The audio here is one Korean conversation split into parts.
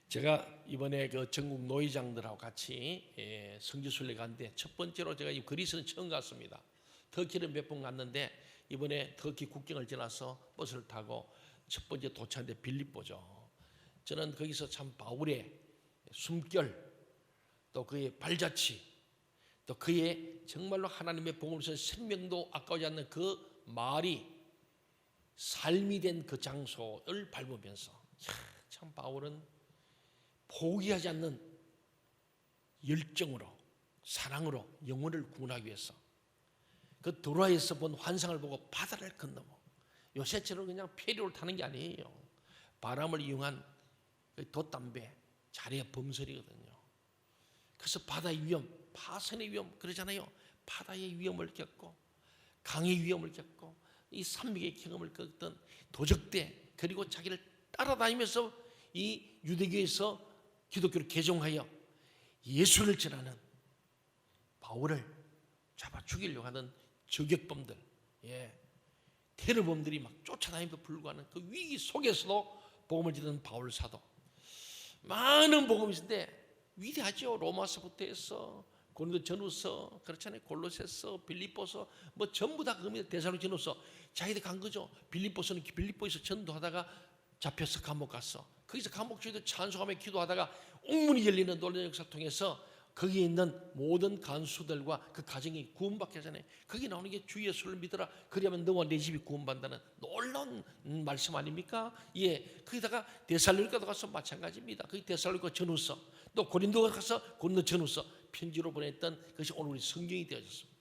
제가 이번에 그 전국 노회장들하고 같이 성지순례 갔는데 첫 번째로 제가 이 그리스는 처음 갔습니다. 터키를 몇 번 갔는데 이번에 터키 국경을 지나서 버스를 타고 첫 번째 도착한데 빌립보죠. 저는 거기서 참 바울의 숨결, 또 그의 발자취, 또 그의 정말로 하나님의 복음을 위해서 생명도 아까워지 않는 그 말이 삶이 된 그 장소를 밟으면서 참 바울은 포기하지 않는 열정으로, 사랑으로 영혼을 구원하기 위해서 그 도라에서 본 환상을 보고 바다를 건너고, 요새처럼 그냥 페리를 타는 게 아니에요. 바람을 이용한 돛담배, 자리의 범설이거든요. 그래서 바다의 위험, 파선의 위험 그러잖아요. 바다의 위험을 겪고 강의 위험을 겪고 이 산맥의 경험을 겪던 도적대, 그리고 자기를 따라다니면서 이 유대교에서 기독교를 개종하여 예수를 전하는 바울을 잡아 죽이려고 하는 저격범들, 테러범들이 막 쫓아다니면서 불구하는 그 위기 속에서도 복음을 전하는 바울 사도, 많은 복음이 있는데 위대하죠. 로마서부터 해서 고린도 전후서, 그렇잖아요. 골로새서, 빌립보서, 뭐 전부 다 그겁니다. 데살로니가전후서. 자기들 간 거죠. 빌립보에서 전도하다가 잡혀서 감옥 갔어. 거기서 감옥 중에도 찬송하며 기도하다가 옥문이 열리는 놀라운 역사를 통해서 거기에 있는 모든 간수들과 그 가정이 구원받게 하잖아요. 거기 나오는 게 주 예수를 믿어라, 그리하면 너와 내 집이 구원받는다는 놀라운 말씀 아닙니까? 거기다가 데살로니가도 가서 마찬가지입니다. 거기 데살로니가 전후서, 또 고린도 가서 고린도 전후서 편지로 보냈던 것이 오늘 우리 성경이 되어졌습니다.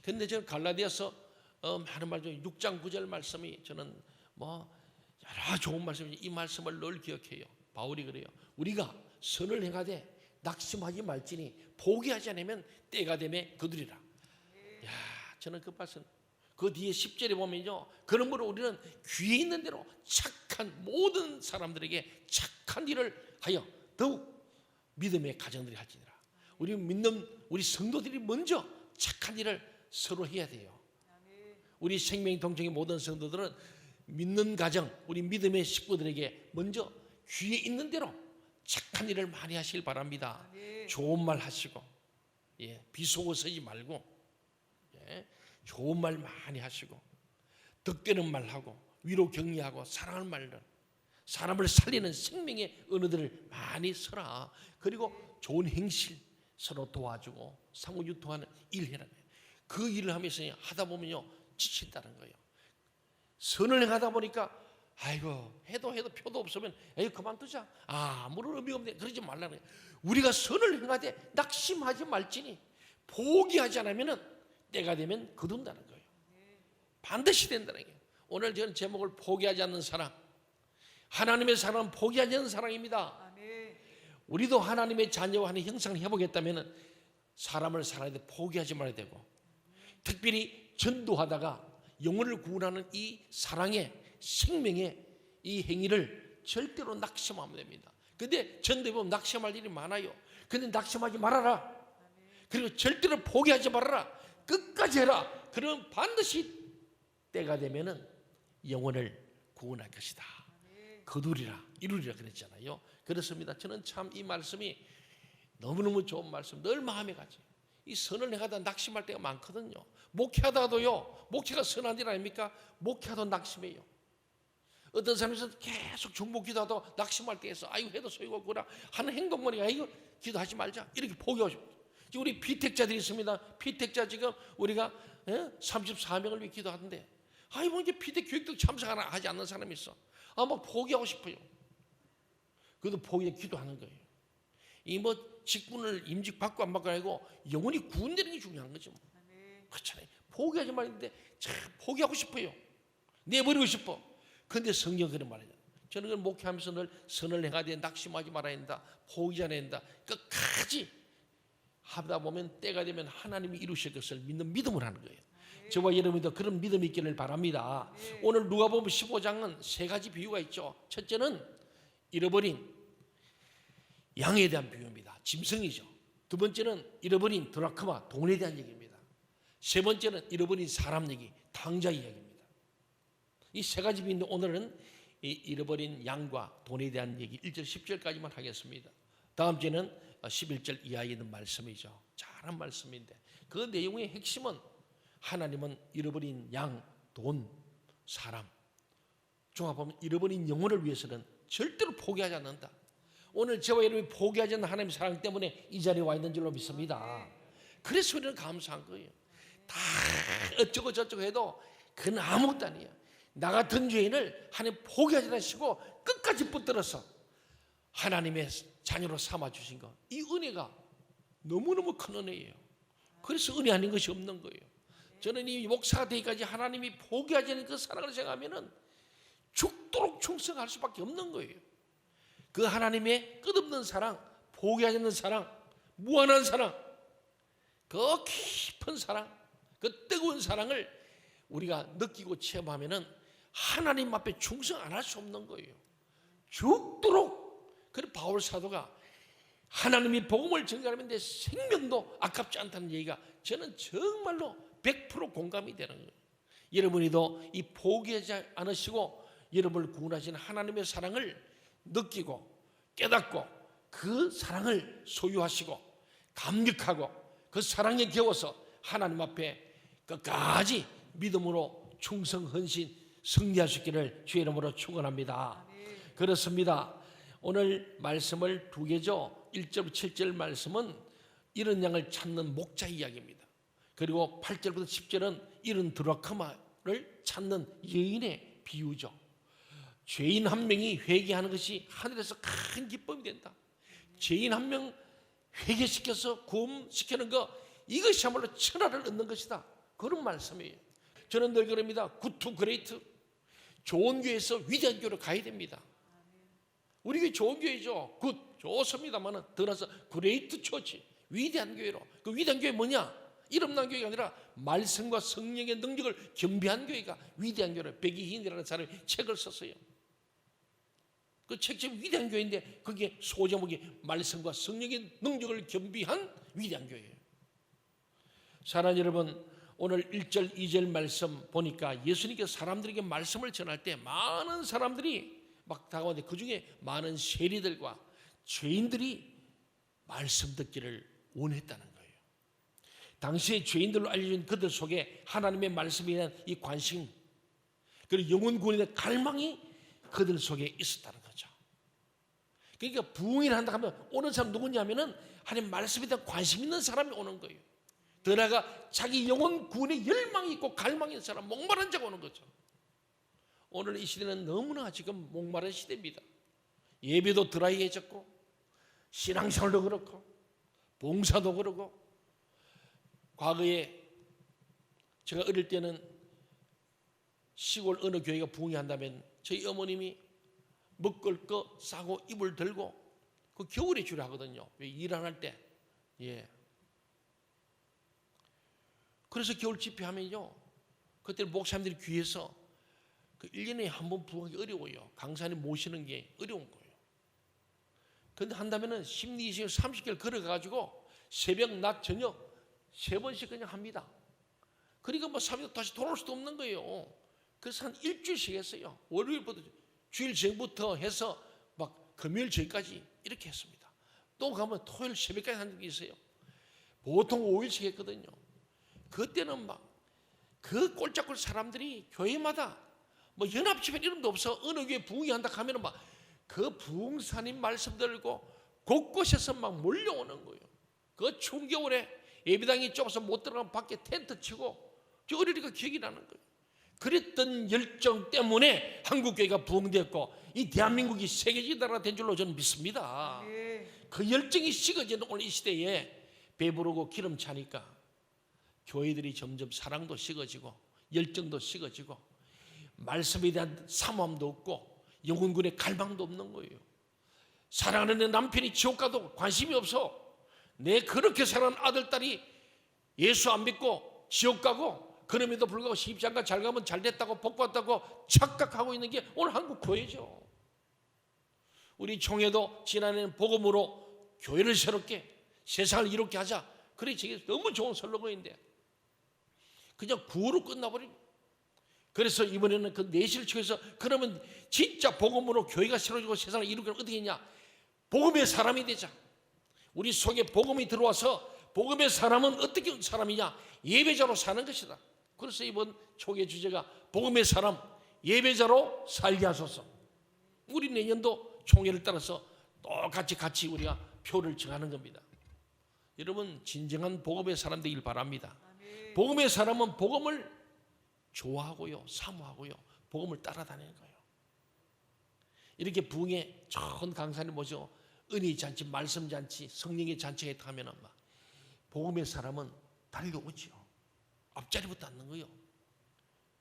그런데 저는 갈라디아서 많은 말 중에 6장 9절 말씀이 저는 여러 좋은 말씀이지, 이 말씀을 늘 기억해요. 바울이 그래요. 우리가 선을 행하되 낙심하지 말지니 포기하지 않으면 때가 되매 거두리라. 저는 그 말씀, 그 뒤에 10절에 보면요, 그러므로 우리는 귀에 있는 대로 착한 모든 사람들에게 착한 일을 하여 더욱 믿음의 가정들이 할지니라. 우리 믿는 우리 성도들이 먼저 착한 일을 서로 해야 돼요. 우리 생명 동정의 모든 성도들은 믿는 가정, 우리 믿음의 식구들에게 먼저 귀에 있는 대로 착한 일을 많이 하시길 바랍니다. 좋은 말 하시고, 비속어 쓰지 말고, 좋은 말 많이 하시고, 덕되는 말 하고, 위로 격려하고, 사랑하는 말들, 사람을 살리는 생명의 언어들을 많이 써라. 그리고 좋은 행실, 서로 도와주고 상호 유통하는 일 해라. 그 일을 하면서 하다 보면요, 지친다는 거예요. 선을 행하다 보니까 아이고 해도 표도 없으면 에이 그만두자, 아무런 의미가 없네, 그러지 말라는 거예요. 우리가 선을 행하되 낙심하지 말지니 포기하지 않으면 때가 되면 거둔다는 거예요. 반드시 된다는 거예요. 오늘 저는 제목을 포기하지 않는 사랑, 하나님의 사랑은 포기하지 않는 사랑입니다. 우리도 하나님의 자녀와 하는 형상을 해보겠다면 사람을 살아야 돼. 포기하지 말아야 되고, 특별히 전도하다가 영혼을 구원하는 이 사랑의 생명의 이 행위를 절대로 낙심하면 됩니다. 근데 전도해 보면 낙심할 일이 많아요. 근데 낙심하지 말아라. 그리고 절대로 포기하지 말아라. 끝까지 해라. 그러면 반드시 때가 되면은 영혼을 구원할 것이다. 거두리라, 이루리라 그랬잖아요. 그렇습니다. 저는 참 이 말씀이 너무너무 좋은 말씀, 늘 마음에 가지. 이 선을 행하다 낙심할 때가 많거든요. 목회하다가도요, 목회가 선한 일 아닙니까? 목회하다 낙심해요. 어떤 사람에서 계속 중보기도 하다가 낙심할 때 있어. 아이고 해도 소용없고 그러나 하는 행동만이 아이고 기도하지 말자, 이렇게 포기하고 싶어요. 지금 우리 피택자들이 있습니다. 피택자 지금 우리가 34명을 위해 기도하는데 아이고 이제 피택 교육도 참석하지 않는 사람이 있어. 막 포기하고 싶어요. 그래도 포기해 기도하는 거예요. 이 직분을 임직 받고 안 받고 아니고 영혼이 구원되는 게 중요한 거죠. 그렇잖아요. 포기하지 말는데 참 포기하고 싶어요. 내버리고 싶어. 그런데 성경 그런 말이잖아요. 저는 그걸 목회하면서 늘 선을 행하야 된다, 낙심하지 말아야 된다, 포기하지 않아야 된다. 끝까지 하다 보면 때가 되면 하나님이 이루실 것을 믿는 믿음을 하는 거예요. 저와 여러분도 그런 믿음이 있기를 바랍니다. 오늘 누가복음 15장은 세 가지 비유가 있죠. 첫째는 잃어버린 양에 대한 비유입니다. 짐승이죠. 두 번째는 잃어버린 드라크마, 돈에 대한 얘기입니다. 세 번째는 잃어버린 사람 얘기, 탕자 이야기입니다. 이 세 가지 비유인데 오늘은 이 잃어버린 양과 돈에 대한 얘기 1절 10절까지만 하겠습니다. 다음 주에는 11절 이하에 있는 말씀이죠. 잘한 말씀인데 그 내용의 핵심은 하나님은 잃어버린 양, 돈, 사람, 종합하면 잃어버린 영혼을 위해서는 절대로 포기하지 않는다. 오늘 저와 여러분이 포기하지 않는 하나님의 사랑 때문에 이 자리에 와 있는 줄로 믿습니다. 그래서 우리는 감사한 거예요. 다 어쩌고 저쩌고 해도 그건 아무것도 아니에요. 나 같은 죄인을 하나님 포기하지 않으시고 끝까지 붙들어서 하나님의 자녀로 삼아주신 것, 이 은혜가 너무너무 큰 은혜예요. 그래서 은혜 아닌 것이 없는 거예요. 저는 이 목사가 되기까지 하나님이 포기하지 않는 그 사랑을 생각하면 죽도록 충성할 수밖에 없는 거예요. 그 하나님의 끝없는 사랑, 포기하지 않는 사랑, 무한한 사랑, 그 깊은 사랑, 그 뜨거운 사랑을 우리가 느끼고 체험하면 하나님 앞에 충성 안 할 수 없는 거예요. 죽도록. 그래서 바울 사도가 하나님이 복음을 전가하면 내 생명도 아깝지 않다는 얘기가 저는 정말로 100% 공감이 되는 거예요. 여러분이도 이 포기하지 않으시고 여러분을 구원하신 하나님의 사랑을 느끼고 깨닫고 그 사랑을 소유하시고 감격하고 그 사랑에 겨워서 하나님 앞에 끝까지 믿음으로 충성 헌신 승리할 수 있기를 주의 이름으로 축원합니다. 그렇습니다. 오늘 말씀을 두 개죠. 1절부터 7절 말씀은 이런 양을 찾는 목자 이야기입니다. 그리고 8절부터 10절은 이런 드라크마를 찾는 여인의 비유죠. 죄인 한 명이 회개하는 것이 하늘에서 큰 기쁨이 된다. 죄인 한 명 회개시켜서 구원시키는 것, 이것이야말로 천하를 얻는 것이다. 그런 말씀이에요. 저는 늘 그럽니다. 굿 투 그레이트. 좋은 교회에서 위대한 교회로 가야 됩니다. 우리 교회 좋은 교회죠. 굿, 좋습니다만 들어서 그레이트 처치, 위대한 교회로. 그 위대한 교회 뭐냐? 이름난 교회가 아니라 말씀과 성령의 능력을 겸비한 교회가 위대한 교회로. 백이힌이라는 사람이 책을 썼어요. 그 책 제목이 위대한 교회인데 그게 소제목이 말씀과 성령의 능력을 겸비한 위대한 교회예요. 사랑하는 여러분, 오늘 1절 2절 말씀 보니까 예수님께서 사람들에게 말씀을 전할 때 많은 사람들이 막 다가오는데 그중에 많은 세리들과 죄인들이 말씀 듣기를 원했다는 거예요. 당시에 죄인들로 알려진 그들 속에 하나님의 말씀에 대한 이 관심, 그리고 영혼 구원에 대한 갈망이 그들 속에 있었다는 거죠. 그러니까 부흥이라 한다 하면 오는 사람 누구냐면은 하나님 말씀에 대한 관심 있는 사람이 오는 거예요. 더 나아가 자기 영혼 구원에 열망이 있고 갈망이 있는 사람, 목마른 자가 오는 거죠. 오늘 이 시대는 너무나 지금 목마른 시대입니다. 예배도 드라이해졌고 신앙생활도 그렇고 봉사도 그렇고. 과거에 제가 어릴 때는 시골 어느 교회가 부흥이 한다면 저희 어머님이 먹을 거 싸고 이불 들고 그 겨울에 주로 하거든요. 왜 일 안 할 때. 예. 그래서 겨울 집회하면요, 그때 목사님들이 귀해서 그 1년에 한 번 부흥하기 어려워요. 강사님 모시는 게 어려운 거예요. 그런데 한다면은 10, 20, 30개를 걸어가지고 새벽, 낮, 저녁 3번씩 그냥 합니다. 그러니까 뭐 3일 다시 돌아올 수도 없는 거예요. 그래서 한 일주일씩 했어요. 월요일부터 주일 전부터 해서 막 금요일 저기까지 이렇게 했습니다. 또 가면 토요일 새벽까지 한 적이 있어요. 보통 5일씩 했거든요. 그때는 막 그 꼴짝꼴 사람들이 교회마다 뭐 연합집회 이름도 없어. 어느 교회 부흥이 한다 하면은 막 그 부흥사님 말씀 들고 곳곳에서 막 몰려오는 거예요. 그 추운 겨울에 예배당이 좁아서 못 들어가면 밖에 텐트 치고, 저 어리니까 기억이 나는 거예요. 그랬던 열정 때문에 한국교회가 부흥되었고 이 대한민국이 세계적인 나라가 된 줄로 저는 믿습니다. 그 열정이 식어지는 오늘 이 시대에 배부르고 기름 차니까 교회들이 점점 사랑도 식어지고 열정도 식어지고 말씀에 대한 사모함도 없고 영혼군의 갈망도 없는 거예요. 사랑하는 내 남편이 지옥 가도 관심이 없어. 내 그렇게 사랑하는 아들, 딸이 예수 안 믿고 지옥 가고 그럼에도 불구하고 시집장가 잘 가면 잘 됐다고 복 받았다고 착각하고 있는 게 오늘 한국 교회죠. 우리 총회도 지난해는 복음으로 교회를 새롭게 세상을 이롭게 하자. 그래, 저게 너무 좋은 슬로건인데 그냥 구호로 끝나버립니다. 그래서 이번에는 그 내실을 취해서 그러면 진짜 복음으로 교회가 세워지고 세상을 이루기는 어떻게 했냐? 복음의 사람이 되자. 우리 속에 복음이 들어와서 복음의 사람은 어떻게 사람이냐? 예배자로 사는 것이다. 그래서 이번 초계 주제가 복음의 사람, 예배자로 살게 하소서. 우리 내년도 총회를 따라서 똑같이 같이 우리가 표를 정하는 겁니다. 여러분 진정한 복음의 사람 되길 바랍니다. 복음의 사람은 복음을 좋아하고요, 사모하고요, 복음을 따라다니는 거예요. 이렇게 부흥의 좋은 강사님 모시고 은혜의 잔치, 말씀 잔치, 성령의 잔치에 가면은 막 복음의 사람은 달려오지요. 앞자리부터 앉는 거예요.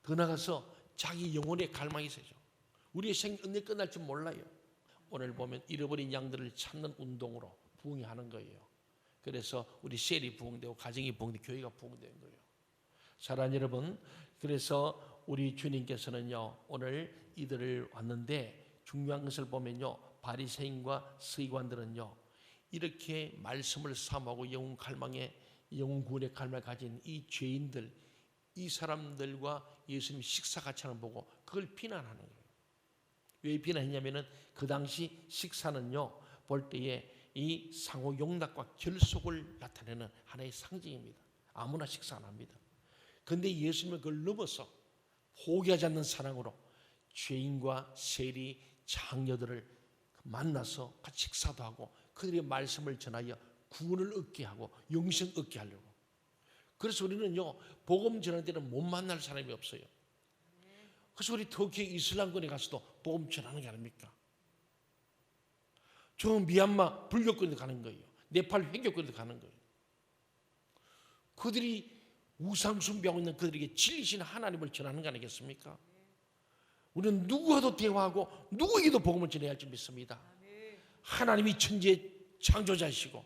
더 나가서 자기 영혼의 갈망이 있어요. 우리의 생이 언제 끝날지 몰라요. 오늘 보면 잃어버린 양들을 찾는 운동으로 부흥이 하는 거예요. 그래서 우리 셀이 부흥되고 가정이 부흥되고 교회가 부흥되는 거예요. 사랑하는 여러분, 그래서 우리 주님께서는요 오늘 이들을 왔는데 중요한 것을 보면요 바리새인과 서기관들은요 이렇게 말씀을 사모하고 영혼 갈망에 영혼 구원의 갈망을 가진 이 죄인들, 이 사람들과 예수님 식사 같이 하는 거 보고 그걸 비난하는 거예요. 왜 비난했냐면은 그 당시 식사는요 볼 때에 이 상호 용납과 결속을 나타내는 하나의 상징입니다. 아무나 식사 안 합니다. 그런데 예수님은 그걸 넘어서 포기하지 않는 사랑으로 죄인과 세리, 장녀들을 만나서 같이 식사도 하고 그들의 말씀을 전하여 구원을 얻게 하고 영생 얻게 하려고. 그래서 우리는요 복음 전할 때는 못 만날 사람이 없어요. 그래서 우리 터키 이슬람권에 가서도 복음 전하는 게 아닙니까? 저 미얀마 불교권에 가는 거예요. 네팔 회교권에 가는 거예요. 그들이 우상 숭배하고 있는 그들에게 진리신 하나님을 전하는 거 아니겠습니까? 우리는 누구와도 대화하고 누구에게도 복음을 전해야 할 줄 믿습니다. 하나님이 천지의 창조자이시고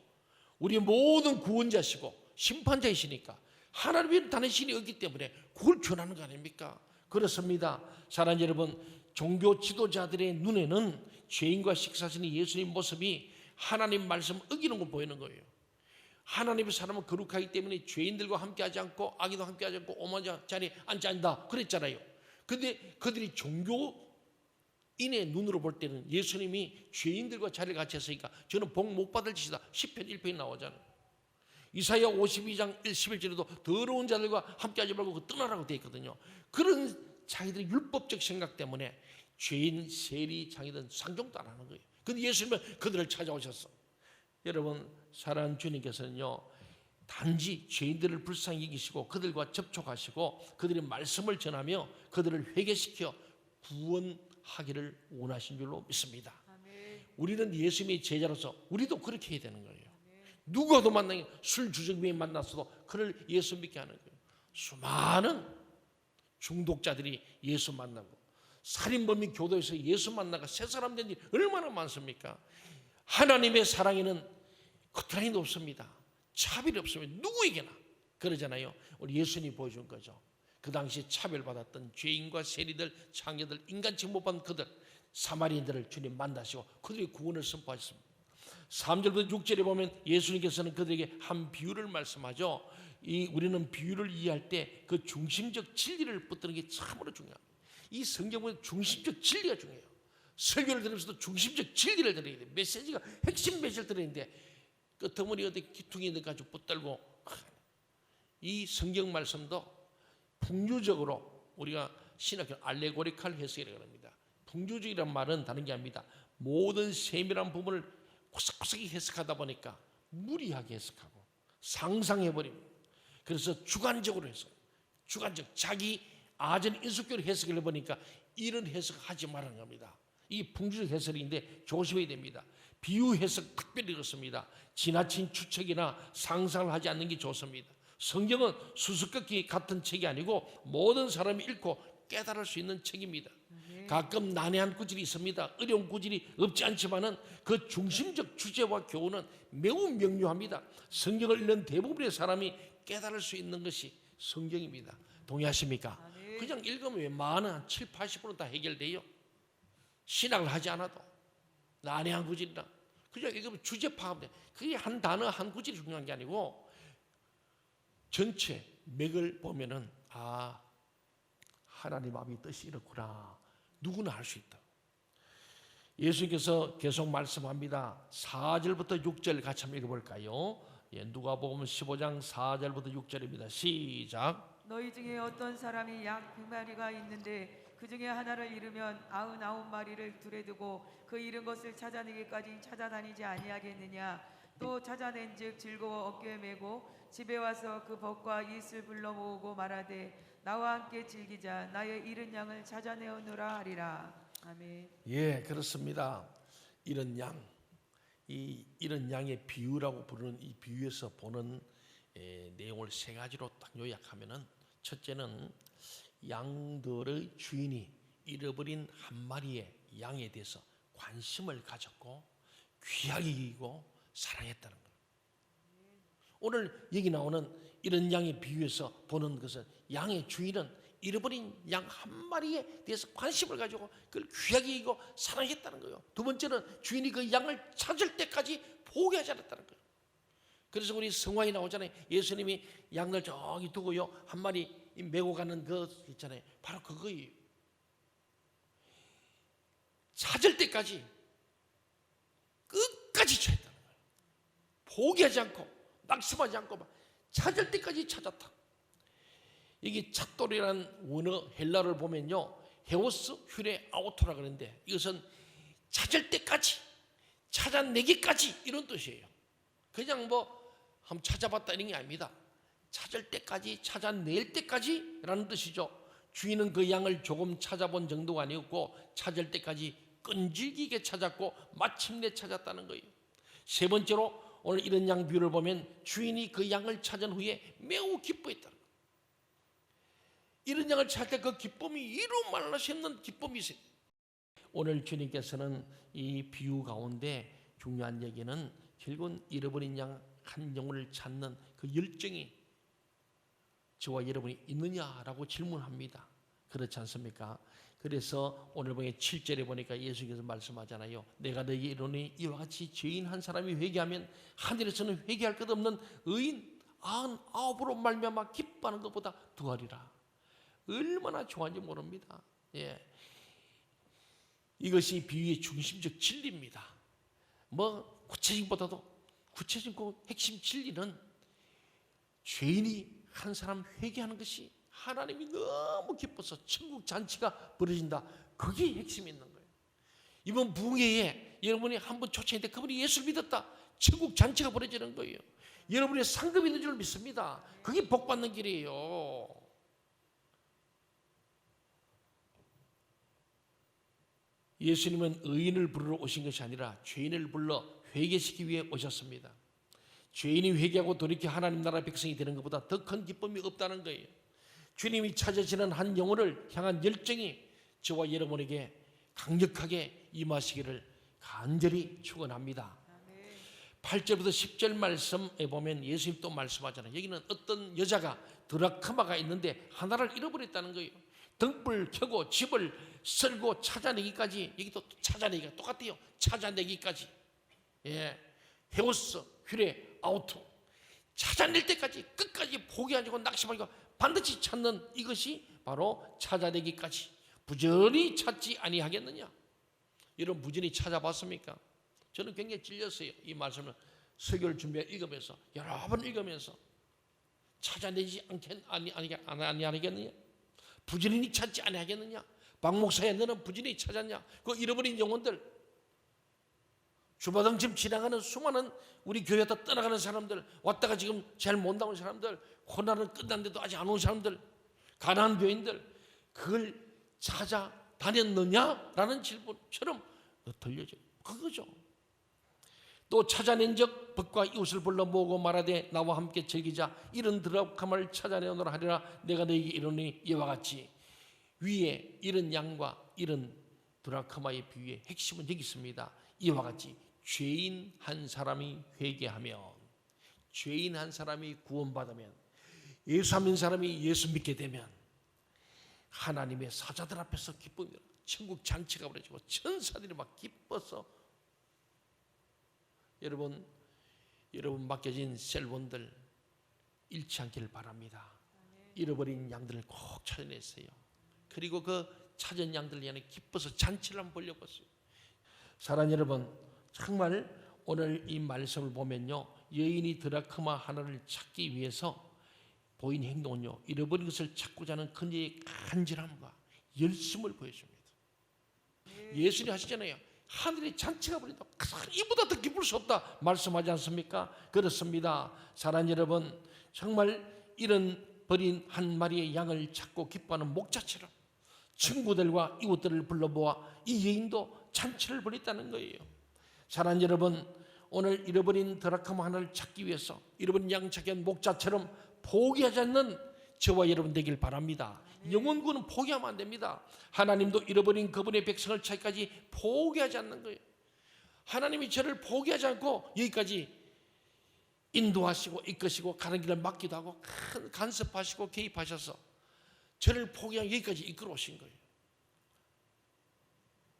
우리의 모든 구원자시고 심판자이시니까 하나님의 다른 신이 없기 때문에 그걸 전하는 거 아닙니까? 그렇습니다. 사랑하는 여러분, 종교 지도자들의 눈에는 죄인과 식사하시는 예수님 모습이 하나님 말씀 어기는 걸 보이는 거예요. 하나님의 사람은 거룩하기 때문에 죄인들과 함께하지 않고 악인과 함께하지 않고 오만 자리에 앉지 않는다 그랬잖아요. 그런데 그들이 종교인의 눈으로 볼 때는 예수님이 죄인들과 자리를 같이 했으니까 저는 복 못 받을 짓이다. 10편 1편이 나오잖아요. 이사야 52장 11절에도 더러운 자들과 함께하지 말고 떠나라고 되어 있거든요. 그런 자기들의 율법적 생각 때문에 죄인, 세리, 장이든 상종도 안 하는 거예요. 그런데 예수님은 그들을 찾아오셨어. 여러분 사랑하는 주님께서는요 단지 죄인들을 불쌍히 여기시고 그들과 접촉하시고 그들의 말씀을 전하며 그들을 회개시켜 구원하기를 원하신 줄로 믿습니다. 우리는 예수님의 제자로서 우리도 그렇게 해야 되는 거예요. 누구와도 만나게 술 주정뱅이 만났어도 그를 예수 믿게 하는 거예요. 수많은 중독자들이 예수 만나고 살인범이 교도에서 예수 만나가 새 사람 된 일이 얼마나 많습니까? 하나님의 사랑에는 커트라인도 없습니다. 차별이 없습니다. 누구에게나 그러잖아요. 우리 예수님이 보여준 거죠. 그 당시 차별받았던 죄인과 세리들, 장녀들, 인간치 못 받은 그들 사마리인들을 주님 만나시고 그들의 구원을 선포하셨습니다. 3절부터 6절에 보면 예수님께서는 그들에게 한 비유를 말씀하죠. 우리는 비유를 이해할 때 그 중심적 진리를 붙드는 게 참으로 중요합니다. 이 성경은 중심적 진리가 중요해요. 설교를 들으면서도 중심적 진리를 들어야 돼요. 메시지가 핵심 메시지를 들어야 되는데 끄트머리 어디 기퉁이 가지고 붙들고 이 성경 말씀도 풍류적으로 우리가 신학교 알레고리칼 해석이라고 합니다. 풍류적이란 말은 다른 게 아닙니다. 모든 세밀한 부분을 구석구석이 해석하다 보니까 무리하게 해석하고 상상해버립니다. 그래서 주관적으로 해석, 주관적 자기 아전 인수교로 해석을 해보니까 이런 해석하지 말라는 겁니다. 이 풍주적 해석인데 조심해야 됩니다. 비유 해석 특별히 그렇습니다. 지나친 추측이나 상상을 하지 않는 게 좋습니다. 성경은 수수께끼 같은 책이 아니고 모든 사람이 읽고 깨달을 수 있는 책입니다. 가끔 난해한 구절이 있습니다. 어려운 구절이 없지 않지만은 그 중심적 주제와 교훈은 매우 명료합니다. 성경을 읽는 대부분의 사람이 깨달을 수 있는 것이 성경입니다. 동의하십니까? 그냥 읽으면 웬만한 한 7, 80% 다 해결돼요. 신학을 하지 않아도 난해한 구절이나 그냥 읽으면 주제 파악돼. 그게 한 단어 한 구절이 중요한 게 아니고 전체 맥을 보면은 하나님 아버지 뜻이 이렇구나. 누구나 할 수 있다. 예수께서 계속 말씀합니다. 4절부터 6절 같이 한번 읽어볼까요? 누가복음 15장 4절부터 6절입니다. 시작. 너희 중에 어떤 사람이 양 100마리가 있는데 그 중에 하나를 잃으면 99마리를 둘에 두고 그 잃은 것을 찾아내기까지 찾아다니지 아니하겠느냐. 또 찾아낸즉 즐거워 어깨에 메고 집에 와서 그 벗과 이슬 불러 모으고 말하되 나와 함께 즐기자. 나의 잃은 양을 찾아내오노라 하리라. 아멘. 예, 그렇습니다. 이런 양, 이 이런 양의 비유라고 부르는 이 비유에서 보는 내용을 세 가지로 딱 요약하면은, 첫째는 양들의 주인이 잃어버린 한 마리의 양에 대해서 관심을 가졌고 귀하게 여기고 사랑했다는 거예요. 오늘 여기 나오는 이런 양의 비유에서 보는 것은 양의 주인은 잃어버린 양 한 마리에 대해서 관심을 가지고 그걸 귀하게 여기고 사랑했다는 거예요. 두 번째는 주인이 그 양을 찾을 때까지 포기하지 않았다는 거예요. 그래서 우리 성화에 나오잖아요. 예수님이 양을 저기 두고요 한 마리 메고 가는 그 있잖아요. 바로 그거예요. 찾을 때까지 끝까지 찾았다는 거예요. 포기하지 않고 낙심하지 않고 막 찾을 때까지 찾았다. 이게 찾돌이라는 원어 헬라를 보면요 헤오스 휴레 아우토라 그러는데, 이것은 찾을 때까지 찾아내기까지 이런 뜻이에요. 그냥 뭐 한번 찾아봤다 이런 게 아닙니다. 찾을 때까지 찾아낼 때까지 라는 뜻이죠. 주인은 그 양을 조금 찾아본 정도가 아니었고 찾을 때까지 끈질기게 찾았고 마침내 찾았다는 거예요. 세 번째로 오늘 이런 양 비유를 보면 주인이 그 양을 찾은 후에 매우 기뻐했다는 거예요. 이런 양을 찾을 때 그 기쁨이 이루 말할 수 없는 기쁨이 있어요. 오늘 주님께서는 이 비유 가운데 중요한 얘기는 결국은 잃어버린 양 한 영혼을 찾는 그 열정이 저와 여러분이 있느냐라고 질문합니다. 그렇지 않습니까? 그래서 오늘 보니 7절에 보니까 예수께서 말씀하잖아요. 내가 너희에게 이르노니 이와 같이 죄인 한 사람이 회개하면 하늘에서는 회개할 것 없는 의인 99으로 말미암아 기뻐하는 것보다 더하리라. 얼마나 좋아하는지 모릅니다. 예. 이것이 비유의 중심적 진리입니다. 뭐 구체적보다도 구체적인 핵심 진리는 죄인이 한 사람 회개하는 것이 하나님이 너무 기뻐서 천국 잔치가 벌어진다. 그게 핵심이 있는 거예요. 이번 부흥회에 여러분이 한번 초청했는데 그분이 예수를 믿었다. 천국 잔치가 벌어지는 거예요. 여러분의 상급이 있는 줄 믿습니다. 그게 복받는 길이에요. 예수님은 의인을 부르러 오신 것이 아니라 죄인을 불러 회개시키기 위해 오셨습니다. 죄인이 회개하고 돌이켜 하나님 나라 백성이 되는 것보다 더 큰 기쁨이 없다는 거예요. 주님이 찾으시는 한 영혼을 향한 열정이 저와 여러분에게 강력하게 임하시기를 간절히 축원합니다. 8절부터 10절 말씀에 보면 예수님 또 말씀하잖아요. 여기는 어떤 여자가 드라크마가 있는데 하나를 잃어버렸다는 거예요. 등불 켜고 집을 썰고 찾아내기까지, 여기도 찾아내기가 똑같아요. 찾아내기까지. 예, 헤오스, 휴레, 아우토. 찾아낼 때까지 끝까지 포기하지 않고 낙심하지 않고 반드시 찾는 이것이 바로 찾아내기까지. 부지런히 찾지 아니하겠느냐. 여러분 부지런히 찾아봤습니까? 저는 굉장히 찔렸어요. 이 말씀을 설교를 읽으면서 여러 번 읽으면서 찾아내지 아니하겠느냐. 부지런히 찾지 아니하겠느냐. 박 목사야 너는 부지런히 찾았냐. 그 잃어버린 영혼들, 주마등 지금 지나가는 수많은 우리 교회에다 떠나가는 사람들, 왔다가 지금 잘 못 나온 사람들, 코로나는 끝났는데도 아직 안 온 사람들, 가난한 교인들, 그걸 찾아다녔느냐라는 질문처럼 들려져요. 그거죠. 또 찾아낸 적 벗과 이웃을 불러 모으고 말하되 나와 함께 즐기자. 이런 드라크마를 찾아내오노라 하리라. 내가 너에게 이르노니 이와 같이. 위에 이런 양과 이런 드라크마의 비유의 핵심은 여기 있습니다. 이와 같이 죄인 한 사람이 회개하면, 죄인 한 사람이 구원받으면, 예수 믿는 사람이 예수 믿게 되면 하나님의 사자들 앞에서 기쁨이, 천국 잔치가 벌어지고 천사들이 막 기뻐서, 여러분 맡겨진 셀원들 잃지 않기를 바랍니다. 잃어버린 양들을 꼭 찾아내세요. 그리고 그 찾은 양들 위해 기뻐서 잔치를 한번 벌려봤어요. 사랑하는 여러분, 정말 오늘 이 말씀을 보면요, 여인이 드라크마 하나를 찾기 위해서 보인 행동은요, 잃어버린 것을 찾고자 하는 그녀의 간절함과 열심을 보여줍니다. 예수님이 하시잖아요. 하늘의 잔치가 벌린다. 이보다 더 기쁠 수 없다 말씀하지 않습니까? 그렇습니다. 사랑하는 여러분, 정말 이런 버린 한 마리의 양을 찾고 기뻐하는 목자처럼 친구들과 이웃들을 불러보아 이 여인도 잔치를 벌였다는 거예요. 사랑하는 여러분, 오늘 잃어버린 드라크마 하나를 찾기 위해서 잃어버린 양 찾기 위한 목자처럼 포기하지 않는 저와 여러분 되길 바랍니다. 영혼구는 포기하면 안 됩니다. 하나님도 잃어버린 그분의 백성을 찾기까지 포기하지 않는 거예요. 하나님이 저를 포기하지 않고 여기까지 인도하시고 이끄시고 가는 길을 막기도 하고 간섭하시고 개입하셔서 저를 포기하고 여기까지 이끌어 오신 거예요.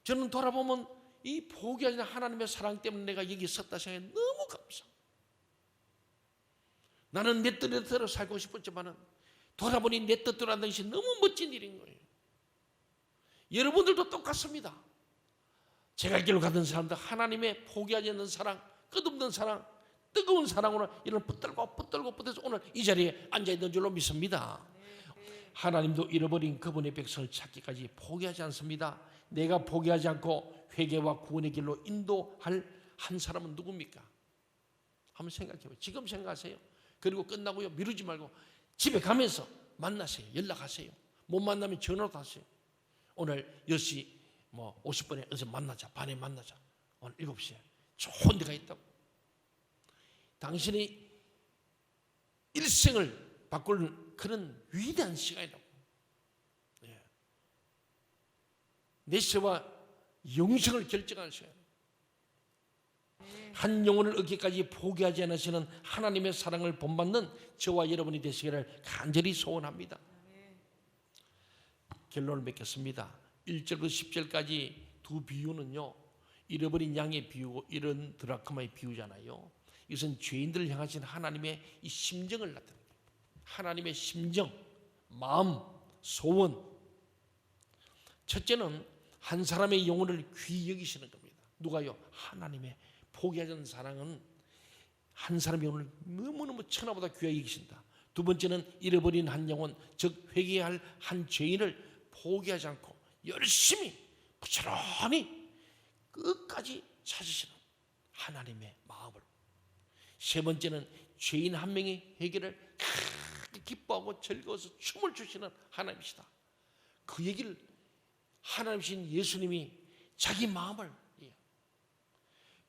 저는 돌아보면 이 포기하지 않는 하나님의 사랑 때문에 내가 여기 섰다 생각해 너무 감사합니다. 나는 내 뜻대로 살고 싶었지만은 돌아보니 내 뜻대로 한다는 것이 너무 멋진 일인 거예요. 여러분들도 똑같습니다. 제가 길로 가던 사람들 하나님의 포기하지 않는 사랑, 끝없는 사랑, 뜨거운 사랑으로 이런 붙들고 오늘 이 자리에 앉아있는 줄로 믿습니다. 하나님도 잃어버린 그분의 백성을 찾기까지 포기하지 않습니다. 내가 포기하지 않고 회개와 구원의 길로 인도할 한 사람은 누굽니까? 한번 생각해봐요. 지금 생각하세요. 그리고 끝나고요, 미루지 말고 집에 가면서 만나세요. 연락하세요. 못 만나면 전화도 하세요. 오늘 10시 50분에 어서 만나자. 반에 만나자. 오늘 7시에 좋은 데가 있다고. 당신이 일생을 바꿀 그런 위대한 시간이라고. 내 시와 영생을 결정하는 시간. 한 영혼을 얻기까지 포기하지 않으시는 하나님의 사랑을 본받는 저와 여러분이 되시기를 간절히 소원합니다. 결론을 맺겠습니다. 1절부터 10절까지 두 비유는요, 잃어버린 양의 비유고 이런 드라크마의 비유잖아요. 이것은 죄인들을 향하신 하나님의 이 심정을 나타내는 거예요. 하나님의 심정, 마음, 소원. 첫째는 한 사람의 영혼을 귀히 여기시는 겁니다. 누가요? 하나님의 포기하지 않는 사랑은 한 사람의 영혼을 너무너무 천하보다 귀하게 여기신다. 두 번째는 잃어버린 한 영혼, 즉 회개할 한 죄인을 포기하지 않고 열심히 부지런히 끝까지 찾으시는 하나님의 마음을. 세 번째는 죄인 한 명의 회개를 크게 기뻐하고 즐거워서 춤을 추시는 하나님이시다. 그 얘기를 하나님이신 예수님이 자기 마음을,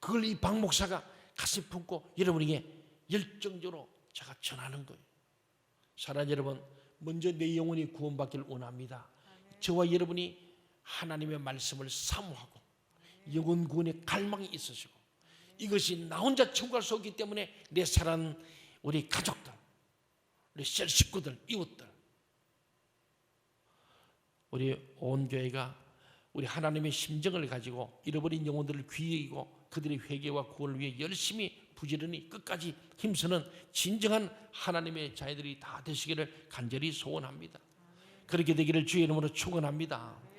그걸 이 박 목사가 가슴 품고 여러분에게 열정적으로 제가 전하는 거예요. 사랑하는 여러분, 먼저 내 영혼이 구원받기를 원합니다. 저와 여러분이 하나님의 말씀을 사모하고 영혼 구원의 갈망이 있으시고 이것이 나 혼자 천국할 수 없기 때문에 내 사랑하는 우리 가족들, 우리 식구들, 이웃들, 우리 온 교회가 우리 하나님의 심정을 가지고 잃어버린 영혼들을 귀히 여기고 그들의 회개와 구원을 위해 열심히 부지런히 끝까지 힘쓰는 진정한 하나님의 자녀들이 다 되시기를 간절히 소원합니다. 그렇게 되기를 주의 이름으로 축원합니다.